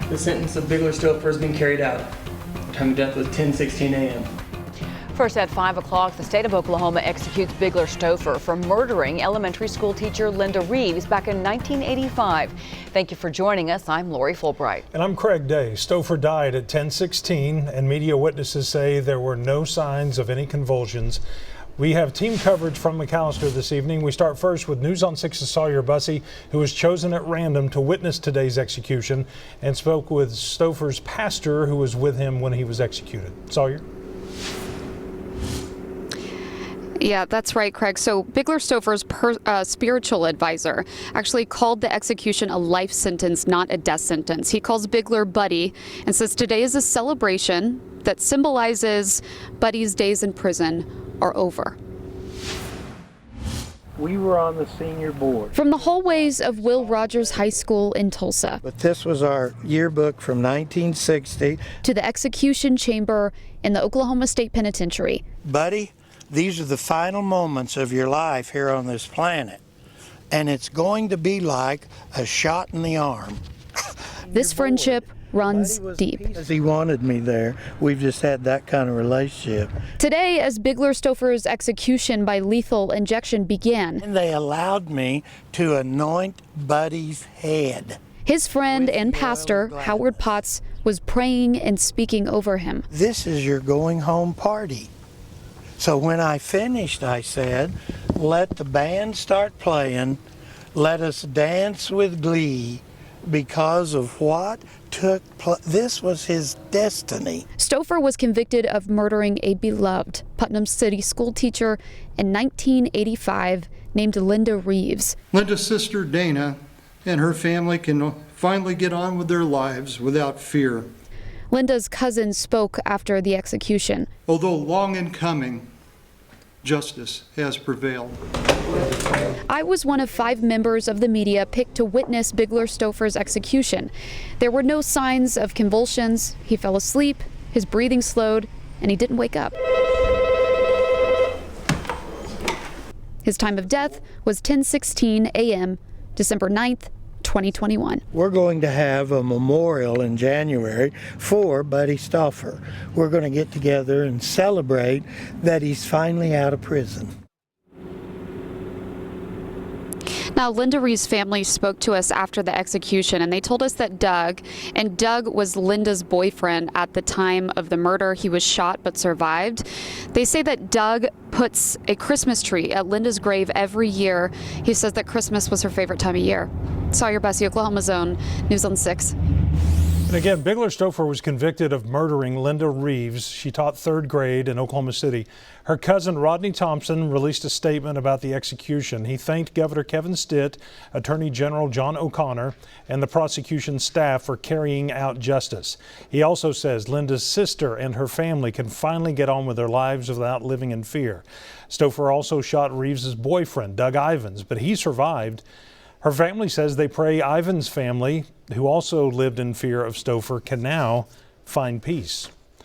The sentence of Bigler Stouffer has been carried out. Time of death was 10:16 a.m. First at 5 o'clock, the state of Oklahoma executes Bigler Stouffer for murdering elementary school teacher Linda Reaves back in 1985. Thank you for joining us. I'm Lori Fulbright. And I'm Craig Day. Stouffer died at 10:16, and media witnesses say there were no signs of any convulsions. We have team coverage from McAllister this evening. We start first with News on 6's Sawyer Buccy, who was chosen at random to witness today's execution and spoke with Stouffer's pastor, who was with him when he was executed. Sawyer? Yeah, that's right, Craig. So Bigler Stouffer's spiritual advisor actually called the execution a life sentence, not a death sentence. He calls Bigler Buddy and says today is a celebration that symbolizes Buddy's days in prison are over. We were on the senior board. From the hallways of Will Rogers High School in Tulsa. But this was our yearbook from 1960. To the execution chamber in the Oklahoma State Penitentiary. Buddy, these are the final moments of your life here on this planet. And it's going to be like a shot in the arm. This friendship runs deep. Because he wanted me there. We've just had that kind of relationship. Today, as Bigler Stouffer's execution by lethal injection began, And they allowed me to anoint Buddy's head. his friend and pastor, Howard Potts, was praying and speaking over him. This is your going home party. So when I finished, I said, let the band start playing. Let us dance with glee because of what took place. This was his destiny. Stouffer was convicted of murdering a beloved Putnam City school teacher in 1985 named Linda Reaves. Linda's sister Dana and her family can finally get on with their lives without fear. Linda's cousin spoke after the execution. Although long in coming, justice has prevailed. I was one of 5 members of the media picked to witness Bigler Stouffer's execution. There were no signs of convulsions. He fell asleep, his breathing slowed, and he didn't wake up. His time of death was 10:16 a.m., December 9th, 2021. We're going to have a memorial in January for Buddy Stouffer. We're going to get together and celebrate that he's finally out of prison. Now, Linda Reaves' family spoke to us after the execution, and they told us that Doug was Linda's boyfriend at the time of the murder. He was shot but survived. They say that Doug puts a Christmas tree at Linda's grave every year. He says that Christmas was her favorite time of year. Sawyer Buccy, Oklahoma's Own, News on 6. And again, Bigler Stouffer was convicted of murdering Linda Reaves. She taught 3rd grade in Oklahoma City. Her cousin Rodney Thompson released a statement about the execution. He thanked Governor Kevin Stitt, Attorney General John O'Connor, and the prosecution staff for carrying out justice. He also says Linda's sister and her family can finally get on with their lives without living in fear. Stouffer also shot Reeves' boyfriend, Doug Ivins, but he survived. Her family says they pray Ivan's family, who also lived in fear of Stouffer, can now find peace.